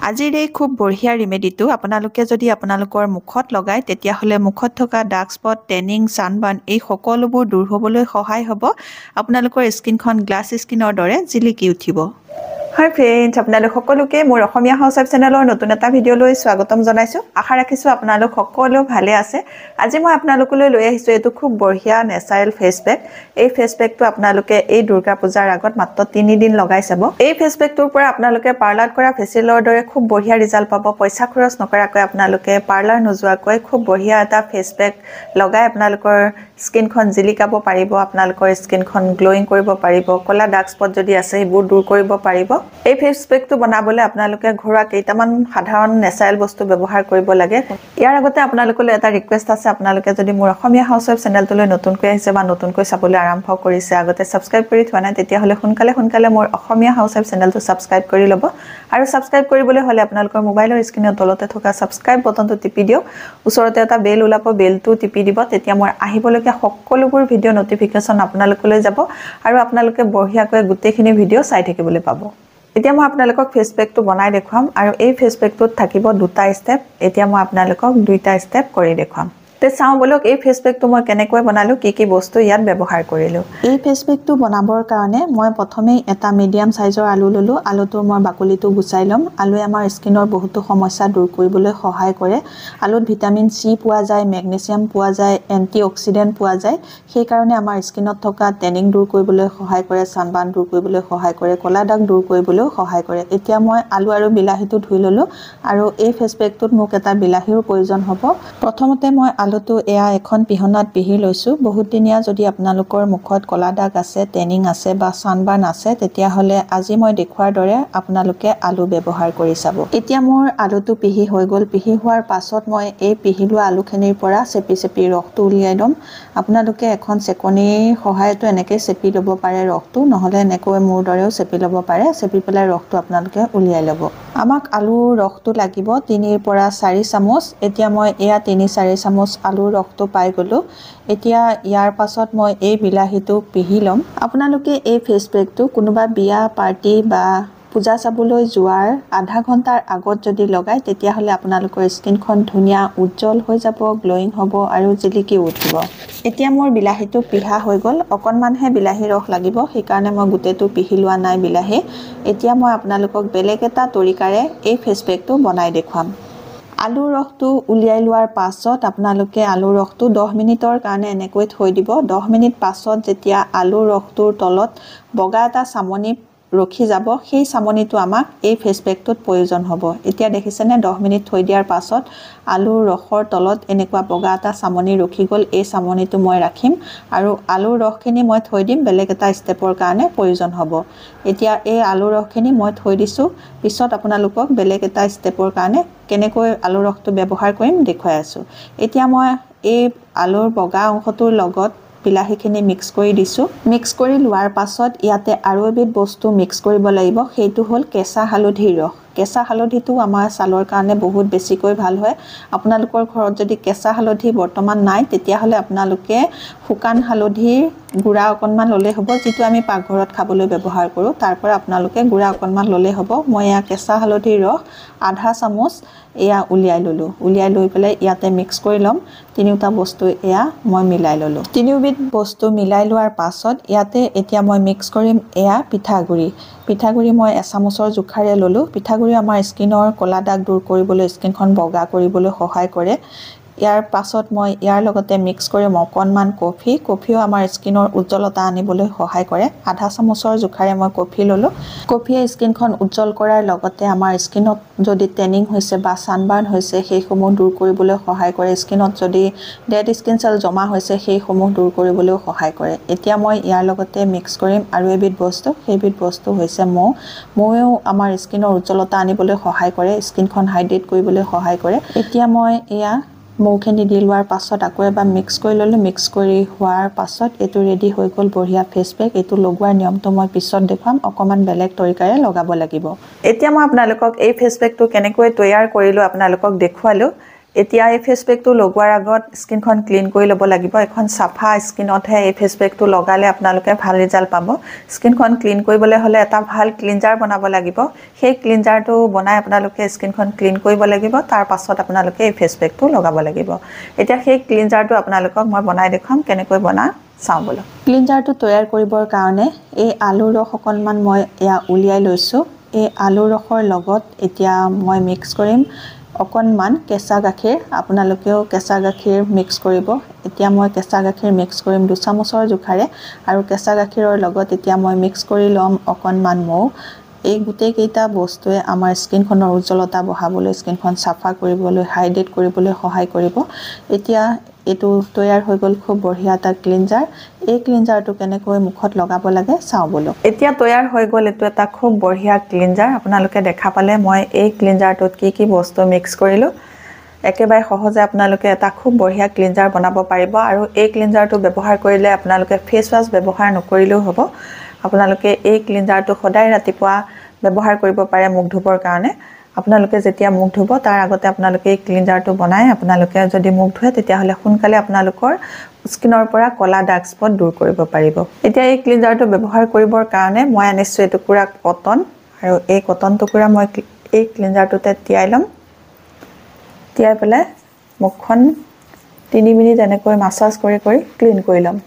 আজিৰ এই খুব বঢ়িয়া ৰেমেডিটো আপোনালোকে যদি আপোনালোকৰ মুখত লগায় তেতিয়াহ'লে মুখত থকা ডাৰ্ক স্পট, টেনিং, ছানবাৰ্ণ এই সকলোবোৰ দূৰ হ'বলৈ সহায় হ'ব। আপোনালোকৰ স্কিনখন গ্লাছ স্কিনৰ দৰে জিলিকি উঠিব। হাই ফ্ৰেণ্ডছ, আপোনালোক সকলোকে মোৰ অসমীয়া হাউচৱাইফ চেনেলৰ নতুন এটা ভিডিঅ'লৈ স্বাগতম জনাইছোঁ। আশা ৰাখিছোঁ আপোনালোক সকলো ভালে আছে। আজি মই আপোনালোকলৈ লৈ আহিছোঁ এইটো খুব বঢ়িয়া নেচাৰেল ফেচ পেক। এই ফেচ পেকটো আপোনালোকে এই দুৰ্গা পূজাৰ আগত মাত্ৰ 3 দিন লগাই চাব। এই ফেচ পেকটোৰ পৰা আপোনালোকে পাৰ্লাৰত কৰা ফেচিয়েলৰ দৰে খুব বঢ়িয়া ৰিজাল্ট পাব। পইচা খৰচ নকৰাকৈ আপোনালোকে পাৰ্লাৰ নোযোৱাকৈ খুব বঢ়িয়া এটা ফেচ পেক লগাই আপোনালোকৰ স্কিনখন জিলিকাব পাৰিব। আপোনালোকৰ স্কিনখন গ্লোয়িং কৰিব পাৰিব। ক'লা ডাৰ্ক স্পট যদি আছে সেইবোৰ দূৰ কৰিব পাৰিব। এই ফেচ পেকটো বনাবলৈ আপোনালোকে ঘৰুৱা কেইটামান সাধাৰণ নেচাৰেল বস্তু ব্যৱহাৰ কৰিব লাগে। ইয়াৰ আগতে আপোনালোকলৈ এটা ৰিকুৱেষ্ট আছে, আপোনালোকে যদি মোৰ অসমীয়া হাউচৱাইফ চেনেলটোলৈ নতুনকৈ আহিছে বা নতুনকৈ চাবলৈ আৰম্ভ কৰিছে, আগতে ছাবস্ক্ৰাইব কৰি থোৱা নাই তেতিয়াহ'লে সোনকালে মোৰ অসমীয়া হাউচৱাইফ চেনেলটো ছাবস্ক্ৰাইব কৰি ল'ব। আৰু ছাবস্ক্ৰাইব কৰিবলৈ হ'লে আপোনালোকৰ মোবাইলৰ স্ক্ৰীনৰ তলতে থকা ছাবস্ক্ৰাইব বটনটো টিপি দিয়ক। ওচৰতে এটা বেল ওলাব, বেলটো টিপি দিব। তেতিয়া মই আহিবলগীয়া সকলোবোৰ ভিডিঅ' নটিফিকেশ্যন আপোনালোকলৈ যাব আৰু আপোনালোকে বঢ়িয়াকৈ গোটেইখিনি ভিডিঅ' চাই থাকিবলৈ পাব। এতিয়া মই আপোনালোকক ফেচ পেকটো বনাই দেখুৱাম আৰু এই ফেচ পেকটোত থাকিব 2টা ষ্টেপ। এতিয়া মই আপোনালোকক 2টা ষ্টেপ কৰি দেখুৱাম। তে চাওঁ বলক এই ফেচ পেকটো মই কেনেকৈ বনালোঁ, কি বস্তু ইয়াত ব্যৱহাৰ কৰিলোঁ। এই ফেচ পেকটো বনাবৰ কাৰণে মই প্ৰথমেই এটা মিডিয়াম চাইজৰ আলু ল'লোঁ। আলুটোৰ মই বাকলিটো গুচাই ল'ম। আলুৱে আমাৰ স্কিনৰ বহুতো সমস্যা দূৰ কৰিবলৈ সহায় কৰে। আলুত ভিটামিন চি পোৱা যায়, মেগনেছিয়াম পোৱা যায়, এণ্টি অক্সিডেণ্ট পোৱা যায়। সেইকাৰণে আমাৰ স্কিনত থকা টেনিং দূৰ কৰিবলৈ সহায় কৰে, ছানবাৰ্ণ দূৰ কৰিবলৈ সহায় কৰে, ক'লা দাগ দূৰ কৰিবলৈও সহায় কৰে। এতিয়া মই আলু আৰু বিলাহীটো ধুই ল'লোঁ আৰু এই ফেচ পেকটোত মোক এটা বিলাহীৰো প্ৰয়োজন হ'ব। প্ৰথমতে মই আলুটো এখন পিহনাত পিহি লৈছোঁ। বহুতদিনীয়া যদি আপোনালোকৰ মুখত ক'লা দাগ আছে, টেনিং আছে বা ছানবাৰ্ণ আছে, তেতিয়াহ'লে আজি মই দেখুওৱাৰ দৰে আপোনালোকে আলু ব্যৱহাৰ কৰি চাব। এতিয়া মোৰ আলুটো পিহি হৈ গ'ল। পিহি হোৱাৰ পাছত মই এই পিহি লোৱা আলুখিনিৰ পৰা চেপি ৰসটো উলিয়াই ল'ম। আপোনালোকে এখন চেকনিৰ সহায়তো এনেকৈ চেপি ল'ব পাৰে ৰসটো, নহ'লে এনেকৈ মোৰ দৰেও চেপি ল'ব পাৰে। চেপি পেলাই ৰসটো আপোনালোকে উলিয়াই ল'ব। আমাক আলুৰ ৰসটো লাগিব 3 পৰা 4 চামুচ। এতিয়া মই 3-4 চামুচ আলুৰ ৰসটো পাই গ'লোঁ। এতিয়া ইয়াৰ পাছত মই এই বিলাহীটো পিহি ল'ম। আপোনালোকে এই ফেচ পেকটো কোনোবা বিয়া, পাৰ্টি বা পূজা চাবলৈ যোৱাৰ আধা ঘণ্টাৰ আগত যদি লগায় তেতিয়াহ'লে আপোনালোকৰ স্কিনখন ধুনীয়া উজ্জ্বল হৈ যাব, গ্লোয়িং হ'ব আৰু জিলিকি উঠিব। এতিয়া মোৰ বিলাহীটো পিহা হৈ গ'ল। অকণমানহে বিলাহী ৰস লাগিব, সেইকাৰণে মই গোটেইটো পিহি লোৱা নাই বিলাহী। এতিয়া মই আপোনালোকক বেলেগ এটা তৰিকাৰে এই ফেচ পেকটো বনাই দেখুৱাম। আলুৰ ৰসটো উলিয়াই লোৱাৰ পাছত আপোনালোকে আলুৰ ৰসটো 10 মিনিটৰ কাৰণে এনেকৈ থৈ দিব। 10 মিনিট পাছত যেতিয়া আলুৰ ৰসটোৰ তলত বগা এটা চামনি ৰখি যাব, সেই চামনিটো আমাক এই ফেচ পেকটোত প্ৰয়োজন হ'ব। এতিয়া দেখিছেনে 10 মিনিট থৈ দিয়াৰ পাছত আলুৰ ৰসৰ তলত এনেকুৱা বগা এটা চামনি ৰখি গ'ল। এই চামনিটো মই ৰাখিম আৰু আলুৰ ৰসখিনি মই থৈ দিম, বেলেগ এটা ষ্টেপৰ কাৰণে প্ৰয়োজন হ'ব। এতিয়া এই আলুৰ ৰসখিনি মই থৈ দিছোঁ। পিছত আপোনালোকক বেলেগ এটা ষ্টেপৰ কাৰণে কেনেকৈ আলুৰ ৰসটো ব্যৱহাৰ কৰিম দেখুৱাই আছোঁ। এতিয়া মই এই আলুৰ বগা অংশটোৰ লগত বিলাহীখিনি মিক্স কৰি দিছোঁ। মিক্স কৰি লোৱাৰ পাছত ইয়াতে আৰু এবিধ বস্তু মিক্স কৰিব লাগিব, সেইটো হ'ল কেঁচা হালধিৰ ৰস। কেঁচা হালধিটো আমাৰ ছালৰ কাৰণে বহুত বেছিকৈ ভাল হয়। আপোনালোকৰ ঘৰত যদি কেঁচা হালধি বৰ্তমান নাই, তেতিয়াহ'লে আপোনালোকে শুকান হালধিৰ গুড়া অকণমান ল'লেই হ'ব, যিটো আমি পাকঘৰত খাবলৈ ব্যৱহাৰ কৰোঁ। তাৰ পৰা আপোনালোকে গুড়া অকণমান ল'লেই হ'ব। মই কেঁচা হালধিৰ ৰস আধা চামুচ উলিয়াই ল'লোঁ। উলিয়াই লৈ পেলাই ইয়াতে মিক্স কৰি ল'ম। 3টা বস্তু মই মিলাই ল'লোঁ। 3বিধ বস্তু মিলাই লোৱাৰ পাছত ইয়াতে এতিয়া মই মিক্স কৰিম পিঠাগুড়ি। পিঠাগুড়ি মই 1 চামুচৰ জোখাৰে ল'লোঁ। পিঠাগুড়ি আমাৰ স্কিনৰ ক'লা দাগ দূৰ কৰিবলৈ, স্কিনখন বগা কৰিবলৈ সহায় কৰে। ইয়াৰ পাছত মই ইয়াৰ লগতে মিক্স কৰিম অকণমান কফি। কফিও আমাৰ স্কিনৰ উজ্জ্বলতা আনিবলৈ সহায় কৰে। আধা চামুচৰ জোখাৰে মই কফি ল'লোঁ। কফিয়ে স্কিনখন উজ্জ্বল কৰাৰ লগতে আমাৰ স্কিনত যদি টেনিং হৈছে বা ছানবাৰ্ণ হৈছে সেইসমূহ দূৰ কৰিবলৈ সহায় কৰে। স্কিনত যদি ডেড স্কিন চেল জমা হৈছে সেইসমূহ দূৰ কৰিবলৈও সহায় কৰে। এতিয়া মই ইয়াৰ লগতে মিক্স কৰিম আৰু এবিধ বস্তু, সেইবিধ বস্তু হৈছে মৌ। মৌৱেও আমাৰ স্কিনৰ উজ্জ্বলতা আনিবলৈ সহায় কৰে, স্কিনখন হাইড্ৰেট কৰিবলৈ সহায় কৰে। এতিয়া মই মৌখিনি দি লোৱাৰ পাছত আকৌ এবাৰ মিক্স কৰি ল'লোঁ। মিক্স কৰি হোৱাৰ পাছত এইটো ৰেডি হৈ গ'ল বঢ়িয়া ফেচ পেক। এইটো লগোৱাৰ নিয়মটো মই পিছত দেখুৱাম, অকণমান বেলেগ তৰিকাৰে লগাব লাগিব। এতিয়া মই আপোনালোকক এই ফেচ পেকটো কেনেকৈ তৈয়াৰ কৰিলোঁ আপোনালোকক দেখুৱালোঁ। এতিয়া এই ফেচ পেকটো লগোৱাৰ আগত স্কিনখন ক্লিন কৰি ল'ব লাগিব এখন সাফা স্কিনতহে এই ফেচ পেকটো লগালে আপোনালোকে ভাল ৰিজাল্ট পাব স্কিনখন ক্লিন কৰিবলৈ হ'লে এটা ভাল ক্লিনজাৰ বনাব লাগিব সেই ক্লিনজাৰটো বনাই আপোনালোকে স্কিনখন ক্লিন কৰিব লাগিব তাৰ পাছত আপোনালোকে এই ফেচ পেকটো লগাব লাগিব এতিয়া সেই ক্লিনজাৰটো আপোনালোকক মই বনাই দেখাম কেনেকৈ বনা চাওঁ বলো ক্লিনজাৰটো তৈয়াৰ কৰিবৰ কাৰণে এই আলুৰ ৰস অকণমান মই এয়া উলিয়াই লৈছোঁ এই আলুৰ ৰসৰ লগত এতিয়া মই মিক্স কৰিম অকণমান কেঁচা গাখীৰ আপোনালোকেও কেঁচা গাখীৰ মিক্স কৰিব এতিয়া মই কেঁচা গাখীৰ মিক্স কৰিম 2 চামুচৰ জোখাৰে আৰু কেঁচা গাখীৰৰ লগত এতিয়া মই মিক্স কৰি লম অকণমান মৌ এই গুটেই কেইটা বস্তুৱে আমাৰ স্কিনখনৰ উজ্জ্বলতা বঢ়াবলৈ স্কিনখন সাফা কৰিবলৈ হাইড্ৰেট কৰিবলৈ সহায় কৰিব এতিয়া এটো তৈয়াৰ হৈ গল খুব বঢ়িয়া এটা ক্লিনজাৰ এই ক্লিনজাৰটো কেনেকৈ মুখত লগাব লাগে চাও বলো এতিয়া তৈয়াৰ হৈ গল এটো এটা খুব বঢ়িয়া ক্লিনজাৰ আপোনালোকে দেখা পালে মই এই ক্লিনজাৰটোত কি বস্তু মিক্স কৰিলো একেবাৰে সহজে আপোনালোকে এটা খুব বঢ়িয়া ক্লিনজাৰ বনাব পাৰিব আৰু এই ক্লিনজাৰটো ব্যৱহাৰ কৰিলে আপোনালোকে ফেস ওয়াশ ব্যৱহাৰ নকৰিলেও হ'ব আপোনালোকে এই ক্লিনজাৰটো সদায় ৰাতিপুৱা ব্যৱহাৰ কৰিব পাৰে মুখ ধুবৰ কাৰণে আপোনালোকে যেতিয়া মুখ ধুব তাৰ আগতে আপোনালোকে এই ক্লিনজাৰটো বনাই আপোনালোকে যদি মুখ ধুৱে তেতিয়া হলে সোনকালে আপোনালোকৰ স্কিনৰ পৰা কলা ডাৰ্ক স্পট দূৰ কৰিব পাৰিব এতিয়া এই ক্লিনজাৰটো ব্যৱহাৰ কৰিবৰ কাৰণে মই আনিছো এটো পুৰা কটন আৰু এই কটন টুকুৰা মই এই ক্লিনজাৰটোতে তিয়াই লম তিয়াই পেলাই মুখখন 3 মিনিট এনেকৈ মাসাজ কৰি ক্লিন কৰি লম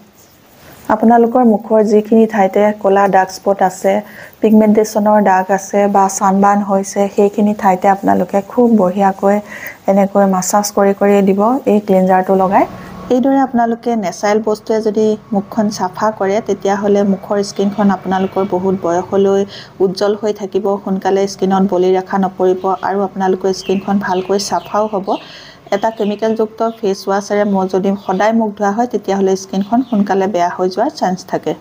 আপোনালোকৰ মুখৰ যিখিনি ঠাইতে কলা ডাৰ্ক স্পট আছে পিগমেন্টেশনৰ দাগ আছে বা সানবাৰ্ন হৈছে সেইখিনি ঠাইতে আপোনালোকে খুব বঢ়িয়াকৈ এনেকৈ মাসাজ কৰি দিব এই ক্লিনজাৰটো লগাই এইদৰে আপোনালোকে নেচাৰেল বস্তুৱে যদি মুখখন সাফা কৰে তেতিয়া হলে মুখৰ স্কিনখন আপোনালোকৰ বহুত বয়সলৈ উজ্জ্বল হৈ থাকিব সোনকালে স্কিনত বলি ৰেখা নপৰিব আৰু আপোনালোকৰ স্কিনখন ভালকৈ সাফাও হ'ব এটা কেমিক্যাল যুক্ত ফেস ওয়াশৰে মই যদি সদায় মুখ ধোৱা হয় তেতিয়া হলে স্কিনখন সোনকালে বেয়া হৈ যোৱাৰ চান্স থাকে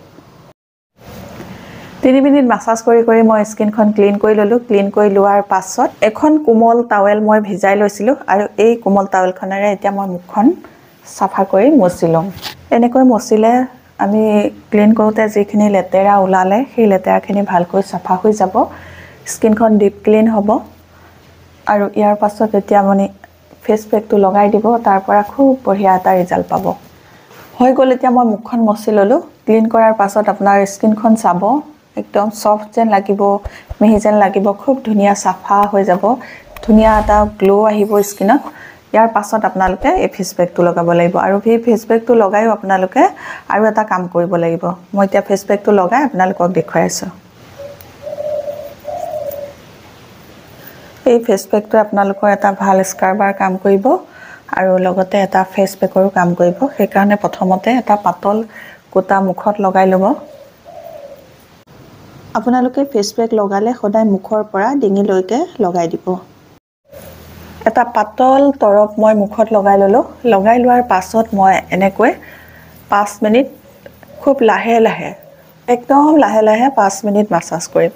3 মিনিট মাসাজ কৰি মই স্কিনখন ক্লিন কৰি ললো ক্লিন কৰি লোৱাৰ পাছত এখন কোমল টাৱেল মই ভিজাই লৈছিলো আৰু এই কোমল টাৱেলখনেৰে এতিয়া মই মুখখন সাফা কৰি মচিলম এনেকৈ মচিলে আমি ক্লিন কৰোতে যিখিনি লেতেৰা উলালে সেই লেতেৰাখিনি ভালকৈ সাফা হৈ যাব স্কিনখন ডিপ ক্লিন হ'ব আৰু ইয়াৰ পাছত এতিয়া মানে ফেস পেকটো লগাই দিব তাৰ পৰা খুব বঢ়িয়া এটা ৰিজাল্ট পাব হৈ গল এতিয়া মই মুখখন মচি ললো ক্লিন কৰাৰ পাছত আপোনাৰ স্কিনখন চাব একদম সফট যেন লাগিব মিহি যেন লাগিব খুব ধুনিয়া সাফা হৈ যাব ধুনিয়া এটা গ্লো আহিব স্কিনত ইয়াৰ পাছত আপোনালোকে এই ফেস পেকটো লগাব লাগিব আৰু এই ফেস পেকটো লগাইও আপোনালোকে আৰু এটা কাম কৰিব লাগিব মই এতিয়া ফেস পেকটো লগাই আপোনালোকক দেখুৱাই আছো এই ফেস পেকটো আপোনালোকৰ এটা ভাল স্কাৰ্বাৰ কাম কৰিব আৰু লগতে এটা ফেস পেকৰো কাম কৰিব সেই কাৰণে প্ৰথমতে এটা পাতল কোটা মুখত লগাই লব আপোনালোকে ফেস পেক লগালে সদায় মুখৰ পৰা ডিঙিলৈকে লগাই দিব এটা পাতল তৰপ মই মুখত লগাই ললো লগাই লোৱাৰ পাছত মই এনেকৈ 5 মিনিট খুব লাহে লাহে একদম লাহে লাহে 5 মিনিট মাসাজ কৰিম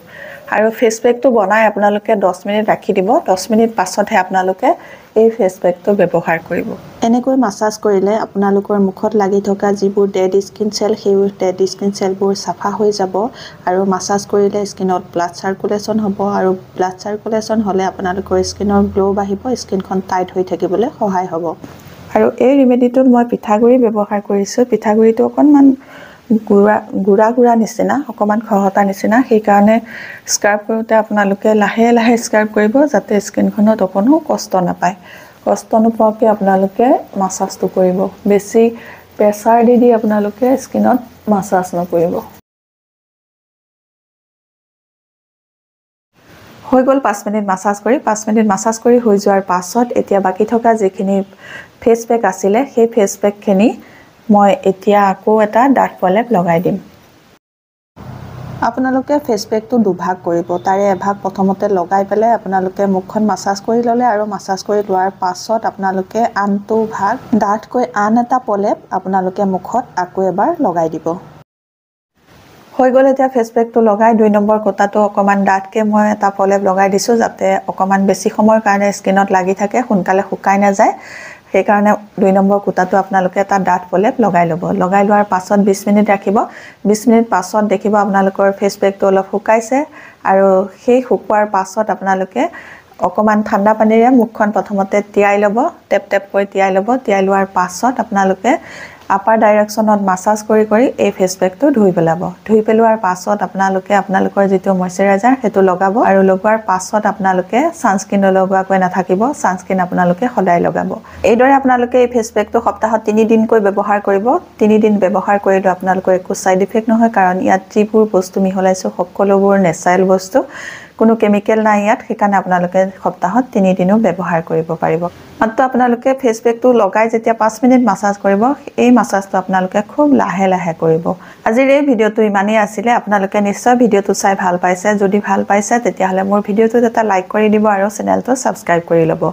আৰু ফেস পেকটো বনাই আপোনালোকে 10 মিনিট ৰাখি দিব 10 মিনিট পাছতহে আপোনালোকে এই ফেস পেকটো ব্যৱহাৰ কৰিব এনেকৈ মাসাজ কৰিলে আপোনালোকৰ মুখত লাগি থকা যিবোৰ ডেড স্কিন সেল সেইবোৰ ডেড স্কিন সেলবোৰ সাফা হৈ যাব আৰু মাসাজ কৰিলে স্কিনত ব্লাড সাৰ্কুলেশন হ'ব আৰু ব্লাড সাৰ্কুলেশন হলে আপোনালোকৰ স্কিনৰ গ্লো বাঢ়িব স্কিনখন টাইট হৈ থাকিবলৈ সহায় হ'ব আৰু এই ৰেমেডিটোত মই পিঠাগুৰি ব্যৱহাৰ কৰিছো পিঠাগুৰিটো অকনমান গুড়া নিচিনা অকমান খহটা নিচিনা সেই কাৰণে স্ক্ৰাব কৰোতে আপোনালোকে লাহে লাহে স্ক্ৰাব কৰিব যাতে স্কিনখনত অকনো কষ্ট নাপায় কষ্ট নোপোৱাকে আপোনালোকে মাসাজটো কৰিব বেছি প্ৰেসাৰ দি আপোনালোকে স্কিনত মাসাজ নকৰিব হৈ গল 5 মিনিট মাসাজ কৰি হৈ যোৱাৰ পাছত এতিয়া বাকি থকা যিখিনি ফেস পেক আছিল সেই ফেস পেকখিনি মই এতিয়া আকৌ এটা ডাৰ্ক প্ৰলেপ লগাই দিম আপোনালোকে ফেস পেকটো দুভাগ কৰিব তাৰে এভাগ প্ৰথমতে লগাই পেলাই আপোনালোকে মুখখন মাসাজ কৰি ললে আৰু মাসাজ কৰি লোৱাৰ পাছত আপোনালোকে আনটো ভাগ ডাঠকৈ আন এটা প্ৰলেপ আপোনালোকে মুখত আকৌ এবাৰ লগাই দিব হৈ গল এতিয়া ফেস পেকটো লগাই 2 নম্বৰ কোটাটো অকমান ডাঠকে মই এটা প্ৰলেপ লগাই দিছো যাতে অকমান বেছি সময়ৰ কাৰণে স্কিনত লাগি থাকে সোনকালে শুকাই না যায় সেই কাৰণে 2 নম্বৰ কোটাটো আপোনালোকে এটা ডাঠ প্ৰলেপ লগাই লব লগাই লোৱাৰ পাছত 20 মিনিট ৰাখিব 20 মিনিট পাছত দেখিব আপোনালোকৰ ফেস পেকটো অলপ শুকাইছে আৰু সেই শুকুৱাৰ পাছত আপোনালোকে অকমান ঠাণ্ডা পানীৰে মুখখন প্ৰথমতে তিয়াই ল'ব টেপ টেপ কৰি তিয়াই ল'ব তিয়াই লোৱাৰ পাছত আপোনালোকে আপাৰ ডাইৰেকশ্যনত মাসাজ কৰি কৰি এই ফেস পেকটো ধুই পেলাব ধুই পেলোৱাৰ পাছত আপোনালোকৰ যেটো ময়শ্চাৰাইজাৰ হেতু লগাব আৰু লগোৱাৰ পাছত আপোনালোকে সানস্ক্ৰিন লগোৱাকৈ নাথাকিব সানস্ক্ৰিন আপোনালোকে সদায় লগাব এইদৰে আপোনালোকে এই ফেস পেকটো সপ্তাহত 3 দিনকৈ ব্যৱহাৰ কৰিব 3 দিন ব্যৱহাৰ কৰিলে আপোনালোকৰ একো সাইড ইফেক্ট নহয় কাৰণ ইয়াত যিবোৰ বস্তু মিহলাইছো সকলোবোৰ নেচাৰেল বস্তু কোনো কেমিক্যাল নাই ইয়াত সেইকাৰণে আপোনালোকে সপ্তাহত 3 দিনো ব্যৱহাৰ কৰিব পাৰিব মাত্ৰ আপোনালোকে ফেস পেকটো লগাই যেতিয়া 5 মিনিট মাসাজ কৰিব এই মাসাজটো আপোনালোকে খুব লাহে লাহে কৰিব আজিৰ এই ভিডিওটো ইমানেই আছিল আপোনালোকে নিশ্চয় ভিডিওটো চাই ভাল পাইছে যদি ভাল পাইছে তেতিয়া হলে মোৰ ভিডিওটো এটা লাইক কৰি দিব আৰু চেনেলটো সাবস্ক্ৰাইব কৰি ল'ব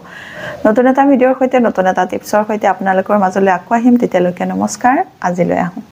নতুন এটা ভিডিওৰ সৈতে নতুন এটা টিপছৰ সৈতে আপোনালোকৰ মাজলৈ আকৌ আহিম তেতিয়ালৈকে নমস্কাৰ আজিলৈ আহো